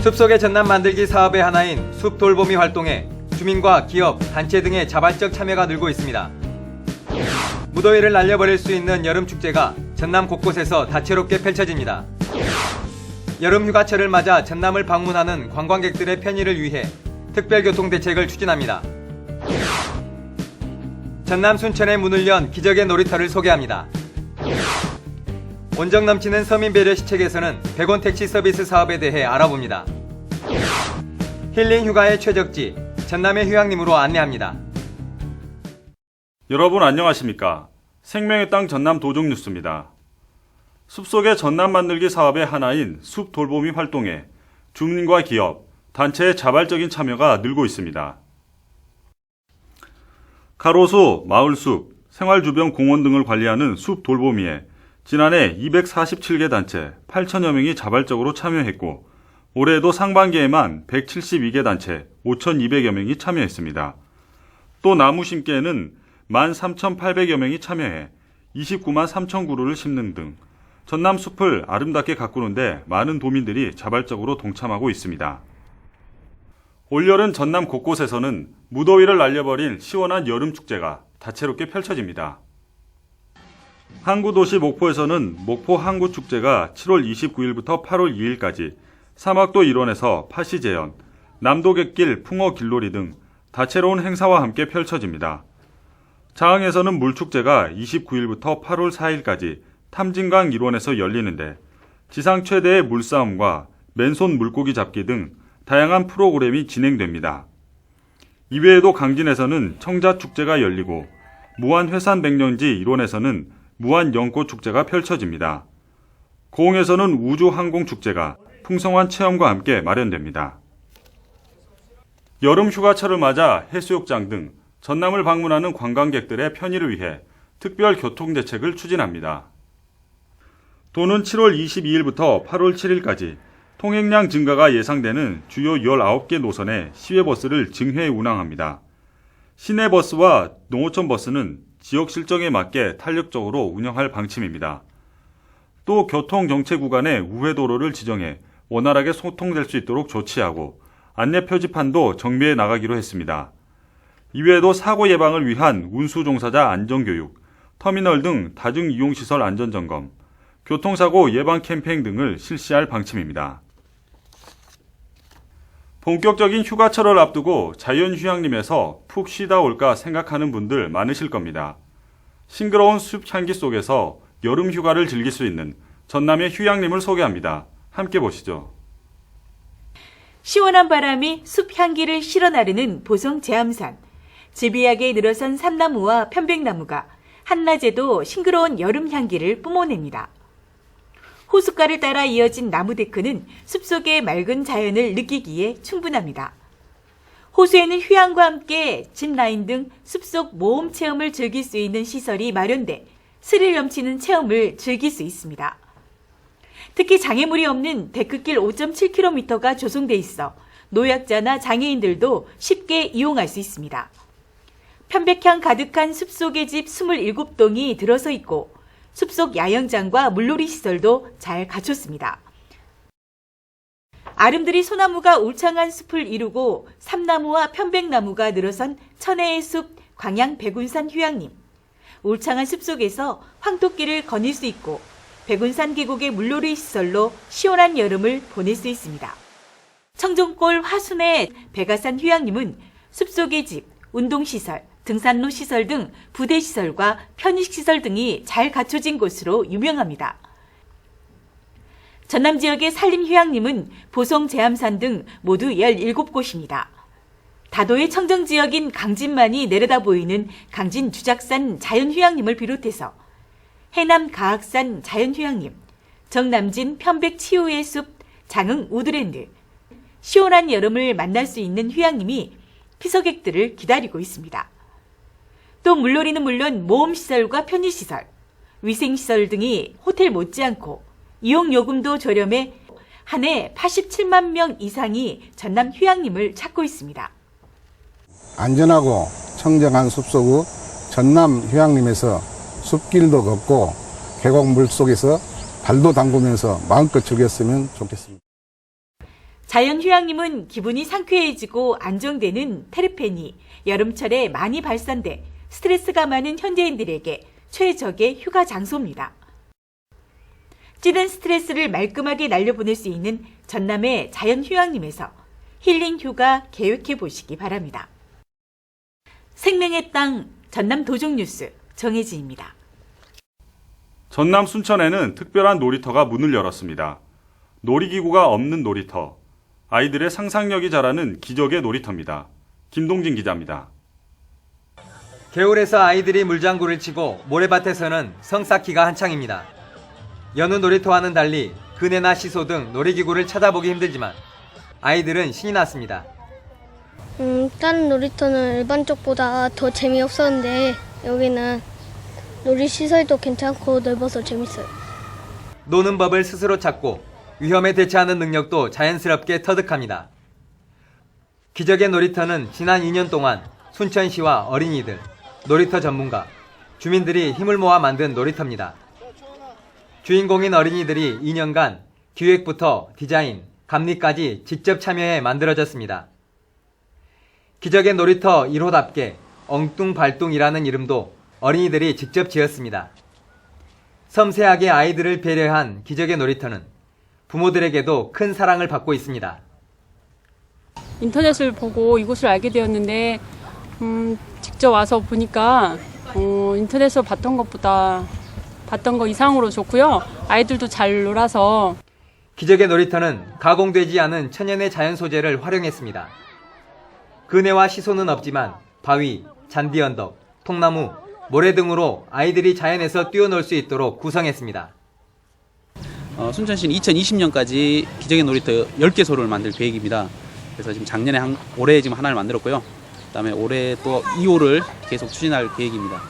숲속의 전남 만들기 사업의 하나인 숲 돌보미 활동에 주민과 기업, 단체 등의 자발적 참여가 늘고 있습니다. 무더위를 날려버릴 수 있는 여름축제가 전남 곳곳에서 다채롭게 펼쳐집니다. 여름 휴가철을 맞아 전남을 방문하는 관광객들의 편의를 위해 특별교통대책을 추진합니다. 전남 순천에 문을 연 기적의 놀이터를 소개합니다. 온정 넘치는 서민 배려 시책에서는 100원 택시 서비스 사업에 대해 알아봅니다. 힐링 휴가의 최적지, 전남의 휴양림으로 안내합니다. 여러분 안녕하십니까? 생명의 땅 전남 도종 뉴스입니다. 숲속의 전남 만들기 사업의 하나인 숲 돌보미 활동에 주민과 기업, 단체의 자발적인 참여가 늘고 있습니다. 가로수, 마을숲, 생활주변 공원 등을 관리하는 숲 돌보미에 지난해 247개 단체 8천여 명이 자발적으로 참여했고 올해에도 상반기에만 172개 단체 5,200여 명이 참여했습니다. 또 나무 심기에는 13,800여 명이 참여해 29만 3천 그루를 심는 등 전남 숲을 아름답게 가꾸는데 많은 도민들이 자발적으로 동참하고 있습니다. 올여름 전남 곳곳에서는 무더위를 날려버릴 시원한 여름축제가 다채롭게 펼쳐집니다. 항구도시 목포에서는 목포 항구축제가 7월 29일부터 8월 2일까지 사막도 일원에서 파시제연, 남도갯길 풍어길놀이 등 다채로운 행사와 함께 펼쳐집니다. 장항에서는 물축제가 29일부터 8월 4일까지 탐진강 일원에서 열리는데 지상 최대의 물싸움과 맨손 물고기 잡기 등 다양한 프로그램이 진행됩니다. 이외에도 강진에서는 청자축제가 열리고 무안회산백년지 일원에서는 무안연꽃축제가 펼쳐집니다. 고흥에서는 우주항공축제가 풍성한 체험과 함께 마련됩니다. 여름 휴가철을 맞아 해수욕장 등 전남을 방문하는 관광객들의 편의를 위해 특별 교통대책을 추진합니다. 도는 7월 22일부터 8월 7일까지 통행량 증가가 예상되는 주요 19개 노선의 시외버스를 증회 운항합니다. 시내버스와 농어촌 버스는 지역 실정에 맞게 탄력적으로 운영할 방침입니다. 또 교통정체 구간의 우회도로를 지정해 원활하게 소통될 수 있도록 조치하고 안내 표지판도 정비해 나가기로 했습니다. 이외에도 사고 예방을 위한 운수 종사자 안전교육, 터미널 등 다중이용시설 안전점검, 교통사고 예방 캠페인 등을 실시할 방침입니다. 본격적인 휴가철을 앞두고 자연휴양림에서 푹 쉬다 올까 생각하는 분들 많으실 겁니다. 싱그러운 숲 향기 속에서 여름 휴가를 즐길 수 있는 전남의 휴양림을 소개합니다. 함께 보시죠. 시원한 바람이 숲 향기를 실어 나르는 보성 제암산. 지비하게 늘어선 삼나무와 편백나무가 한낮에도 싱그러운 여름 향기를 뿜어냅니다. 호숫가를 따라 이어진 나무데크는 숲속의 맑은 자연을 느끼기에 충분합니다. 호수에는 휴양과 함께 짚라인 등 숲속 모험 체험을 즐길 수 있는 시설이 마련돼 스릴 넘치는 체험을 즐길 수 있습니다. 특히 장애물이 없는 데크길 5.7km가 조성돼 있어 노약자나 장애인들도 쉽게 이용할 수 있습니다. 편백향 가득한 숲속의 집 27동이 들어서 있고 숲속 야영장과 물놀이 시설도 잘 갖췄습니다. 아름드리 소나무가 울창한 숲을 이루고 삼나무와 편백나무가 늘어선 천혜의 숲 광양 백운산 휴양림. 울창한 숲속에서 황토길을 거닐 수 있고 백운산 계곡의 물놀이 시설로 시원한 여름을 보낼 수 있습니다. 청정골 화순의 백아산 휴양림은 숲속의 집, 운동시설, 등산로 시설 등 부대시설과 편의시설 등이 잘 갖춰진 곳으로 유명합니다. 전남 지역의 산림휴양림은 보성 제암산 등 모두 17곳입니다. 다도의 청정지역인 강진만이 내려다 보이는 강진 주작산 자연휴양림을 비롯해서 해남 가악산 자연휴양림, 정남진 편백치유의 숲, 장흥 우드랜드, 시원한 여름을 만날 수 있는 휴양림이 피서객들을 기다리고 있습니다. 또 물놀이는 물론 모험시설과 편의시설, 위생시설 등이 호텔 못지않고 이용요금도 저렴해 한 해 87만 명 이상이 전남 휴양림을 찾고 있습니다. 안전하고 청정한 숲속의 전남 휴양림에서 숲길도 걷고 계곡 물속에서 발도 담그면서 마음껏 즐겼으면 좋겠습니다. 자연휴양림은 기분이 상쾌해지고 안정되는 테르페닌이 여름철에 많이 발산돼 스트레스가 많은 현대인들에게 최적의 휴가 장소입니다. 찌든 스트레스를 말끔하게 날려보낼 수 있는 전남의 자연휴양림에서 힐링 휴가 계획해 보시기 바랍니다. 생명의 땅 전남 도종뉴스 정혜지입니다. 전남 순천에는 특별한 놀이터가 문을 열었습니다. 놀이기구가 없는 놀이터. 아이들의 상상력이 자라는 기적의 놀이터입니다. 김동진 기자입니다. 겨울에서 아이들이 물장구를 치고 모래밭에서는 성 쌓기가 한창입니다. 여느 놀이터와는 달리 그네나 시소 등 놀이기구를 찾아보기 힘들지만 아이들은 신이 났습니다. 다른 놀이터는 일반 쪽보다 더 재미없었는데 여기는 놀이시설도 괜찮고 넓어서 재밌어요. 노는 법을 스스로 찾고 위험에 대처하는 능력도 자연스럽게 터득합니다. 기적의 놀이터는 지난 2년 동안 순천시와 어린이들, 놀이터 전문가, 주민들이 힘을 모아 만든 놀이터입니다. 주인공인 어린이들이 2년간 기획부터 디자인, 감리까지 직접 참여해 만들어졌습니다. 기적의 놀이터 1호답게 엉뚱발뚱이라는 이름도 어린이들이 직접 지었습니다. 섬세하게 아이들을 배려한 기적의 놀이터는 부모들에게도 큰 사랑을 받고 있습니다. 인터넷을 보고 이곳을 알게 되었는데 직접 와서 보니까 인터넷에서 봤던 거 이상으로 좋고요. 아이들도 잘 놀아서. 기적의 놀이터는 가공되지 않은 천연의 자연 소재를 활용했습니다. 그네와 시소는 없지만 바위, 잔디 언덕, 통나무, 모래 등으로 아이들이 자연에서 뛰어놀 수 있도록 구성했습니다. 순천시는 2020년까지 기적의 놀이터 10개소를 만들 계획입니다. 그래서 지금 작년에 올해 지금 하나를 만들었고요. 그다음에 올해 또 2호를 계속 추진할 계획입니다.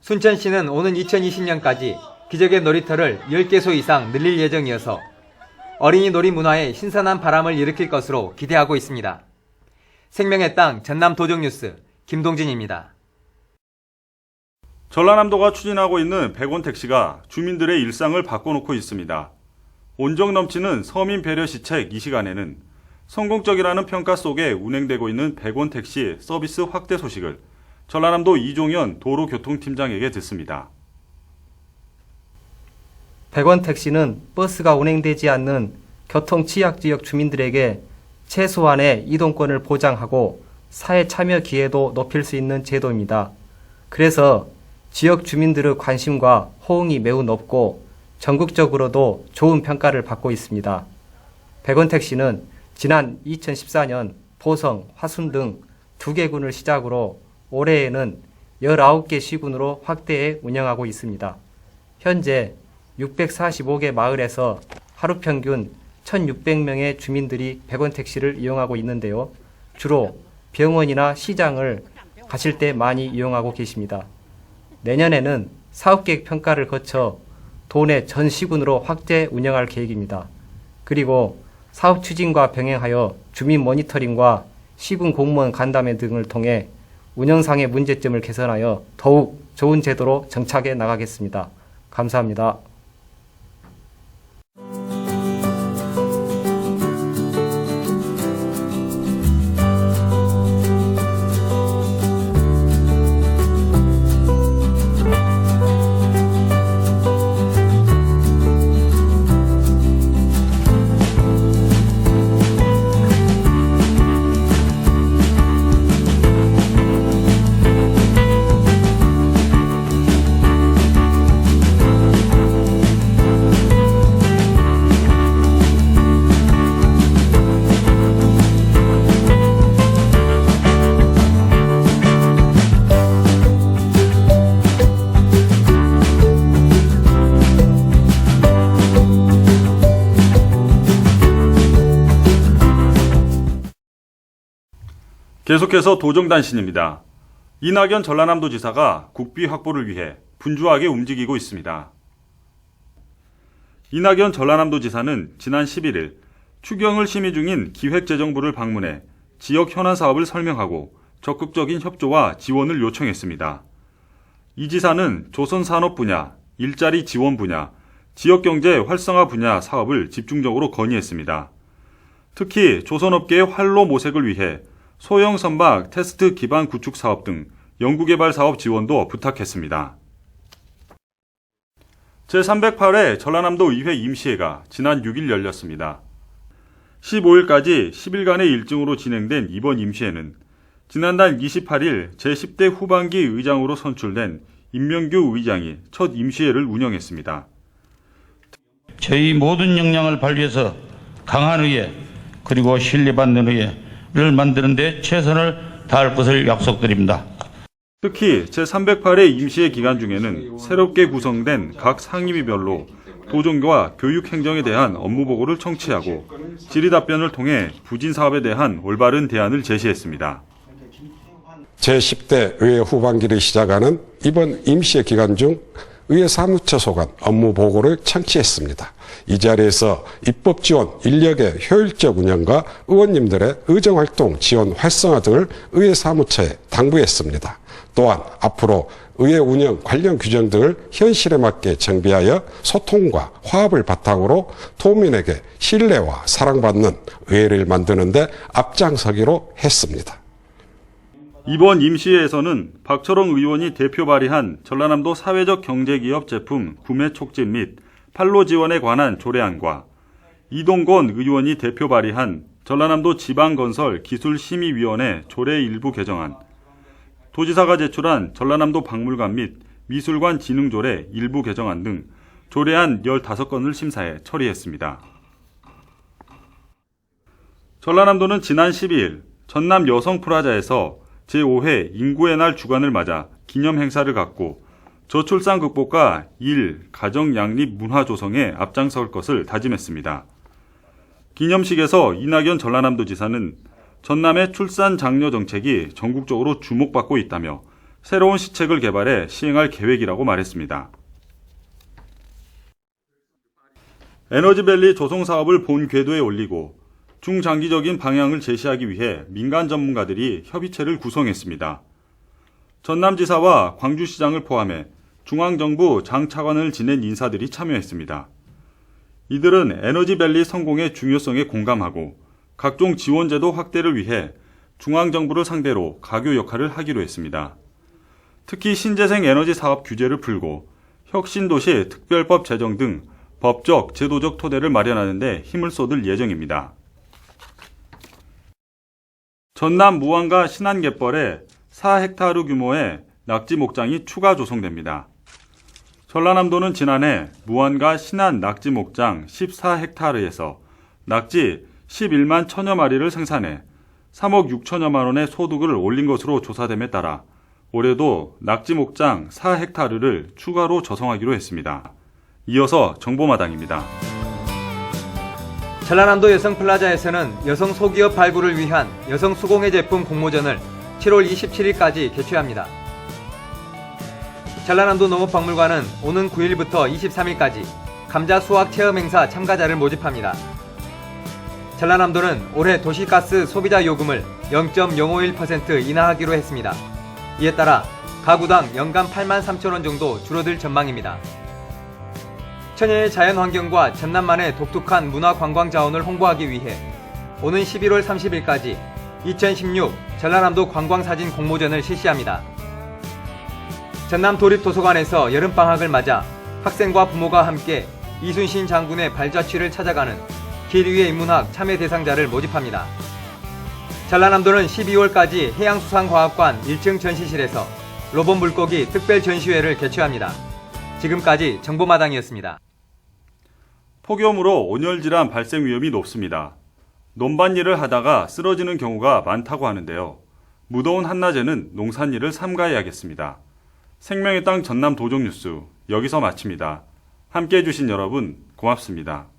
순천시는 오는 2020년까지 기적의 놀이터를 10개소 이상 늘릴 예정이어서 어린이 놀이 문화에 신선한 바람을 일으킬 것으로 기대하고 있습니다. 생명의 땅 전남 도정뉴스 김동진입니다. 전라남도가 추진하고 있는 100원 택시가 주민들의 일상을 바꿔놓고 있습니다. 온정 넘치는 서민 배려 시책 이 시간에는 성공적이라는 평가 속에 운행되고 있는 100원 택시 서비스 확대 소식을 전라남도 이종현 도로교통팀장에게 듣습니다. 100원 택시는 버스가 운행되지 않는 교통 취약 지역 주민들에게 최소한의 이동권을 보장하고 사회 참여 기회도 높일 수 있는 제도입니다. 그래서 지역 주민들의 관심과 호응이 매우 높고 전국적으로도 좋은 평가를 받고 있습니다. 100원 택시는 지난 2014년 보성, 화순 등 2개 군을 시작으로 올해에는 19개 시군으로 확대해 운영하고 있습니다. 현재 645개 마을에서 하루 평균 1,600명의 주민들이 100원 택시를 이용하고 있는데요. 주로 병원이나 시장을 가실 때 많이 이용하고 계십니다. 내년에는 사업계획 평가를 거쳐 도내 전 시군으로 확대 운영할 계획입니다. 그리고 사업 추진과 병행하여 주민 모니터링과 시군 공무원 간담회 등을 통해 운영상의 문제점을 개선하여 더욱 좋은 제도로 정착해 나가겠습니다. 감사합니다. 계속해서 도정단신입니다. 이낙연 전라남도지사가 국비 확보를 위해 분주하게 움직이고 있습니다. 이낙연 전라남도지사는 지난 11일 추경을 심의 중인 기획재정부를 방문해 지역 현안 사업을 설명하고 적극적인 협조와 지원을 요청했습니다. 이 지사는 조선산업 분야, 일자리 지원 분야, 지역경제 활성화 분야 사업을 집중적으로 건의했습니다. 특히 조선업계의 활로 모색을 위해 소형 선박 테스트 기반 구축 사업 등 연구개발 사업 지원도 부탁했습니다. 제308회 전라남도 의회 임시회가 지난 6일 열렸습니다. 15일까지 10일간의 일정으로 진행된 이번 임시회는 지난달 28일 제10대 후반기 의장으로 선출된 임명규 의장이 첫 임시회를 운영했습니다. 저희 모든 역량을 발휘해서 강한 의회 그리고 신뢰받는 의회를 만드는 데 최선을 다할 것을 약속드립니다. 특히 제308회 임시회 기간 중에는 새롭게 구성된 각 상임위별로 도정과 교육행정에 대한 업무 보고를 청취하고 질의답변을 통해 부진 사업에 대한 올바른 대안을 제시했습니다. 제10대 의회 후반기를 시작하는 이번 임시회 기간 중 의회 사무처 소관 업무 보고를 청취했습니다. 이 자리에서 입법 지원 인력의 효율적 운영과 의원님들의 의정활동 지원 활성화 등을 의회 사무처에 당부했습니다. 또한 앞으로 의회 운영 관련 규정 등을 현실에 맞게 정비하여 소통과 화합을 바탕으로 도민에게 신뢰와 사랑받는 의회를 만드는 데 앞장서기로 했습니다. 이번 임시회에서는 박철홍 의원이 대표 발의한 전라남도 사회적 경제기업 제품 구매 촉진 및 판로 지원에 관한 조례안과 이동건 의원이 대표 발의한 전라남도 지방건설 기술심의위원회 조례 일부 개정안, 도지사가 제출한 전라남도 박물관 및 미술관 진흥조례 일부 개정안 등 조례안 15건을 심사해 처리했습니다. 전라남도는 지난 12일 전남 여성프라자에서 제5회 인구의 날 주간을 맞아 기념 행사를 갖고 저출산 극복과 가정 양립 문화 조성에 앞장설 것을 다짐했습니다. 기념식에서 이낙연 전라남도지사는 전남의 출산 장려 정책이 전국적으로 주목받고 있다며 새로운 시책을 개발해 시행할 계획이라고 말했습니다. 에너지밸리 조성 사업을 본 궤도에 올리고 중장기적인 방향을 제시하기 위해 민간 전문가들이 협의체를 구성했습니다. 전남지사와 광주시장을 포함해 중앙정부 장차관을 지낸 인사들이 참여했습니다. 이들은 에너지밸리 성공의 중요성에 공감하고 각종 지원제도 확대를 위해 중앙정부를 상대로 가교 역할을 하기로 했습니다. 특히 신재생 에너지 사업 규제를 풀고 혁신도시 특별법 제정 등 법적, 제도적 토대를 마련하는 데 힘을 쏟을 예정입니다. 전남 무안과 신안갯벌에 4헥타르 규모의 낙지 목장이 추가 조성됩니다. 전라남도는 지난해 무안과 신안 낙지 목장 14헥타르에서 낙지 11만 천여 마리를 생산해 3억 6천여만 원의 소득을 올린 것으로 조사됨에 따라 올해도 낙지 목장 4헥타르를 추가로 조성하기로 했습니다. 이어서 정보마당입니다. 전라남도 여성플라자에서는 여성 소기업 발굴을 위한 여성 수공예 제품 공모전을 7월 27일까지 개최합니다. 전라남도 농업박물관은 오는 9일부터 23일까지 감자 수확 체험 행사 참가자를 모집합니다. 전라남도는 올해 도시가스 소비자 요금을 0.051% 인하하기로 했습니다. 이에 따라 가구당 연간 8만 3천 원 정도 줄어들 전망입니다. 천혜의 자연환경과 전남만의 독특한 문화관광 자원을 홍보하기 위해 오는 11월 30일까지 2016 전라남도 관광사진 공모전을 실시합니다. 전남도립도서관에서 여름방학을 맞아 학생과 부모가 함께 이순신 장군의 발자취를 찾아가는 길 위의 인문학 참여 대상자를 모집합니다. 전라남도는 12월까지 해양수산과학관 1층 전시실에서 로봇 물고기 특별 전시회를 개최합니다. 지금까지 정보마당이었습니다. 폭염으로 온열질환 발생 위험이 높습니다. 논밭일을 하다가 쓰러지는 경우가 많다고 하는데요. 무더운 한낮에는 농산일을 삼가해야겠습니다. 생명의 땅 전남 도정뉴스 여기서 마칩니다. 함께해 주신 여러분 고맙습니다.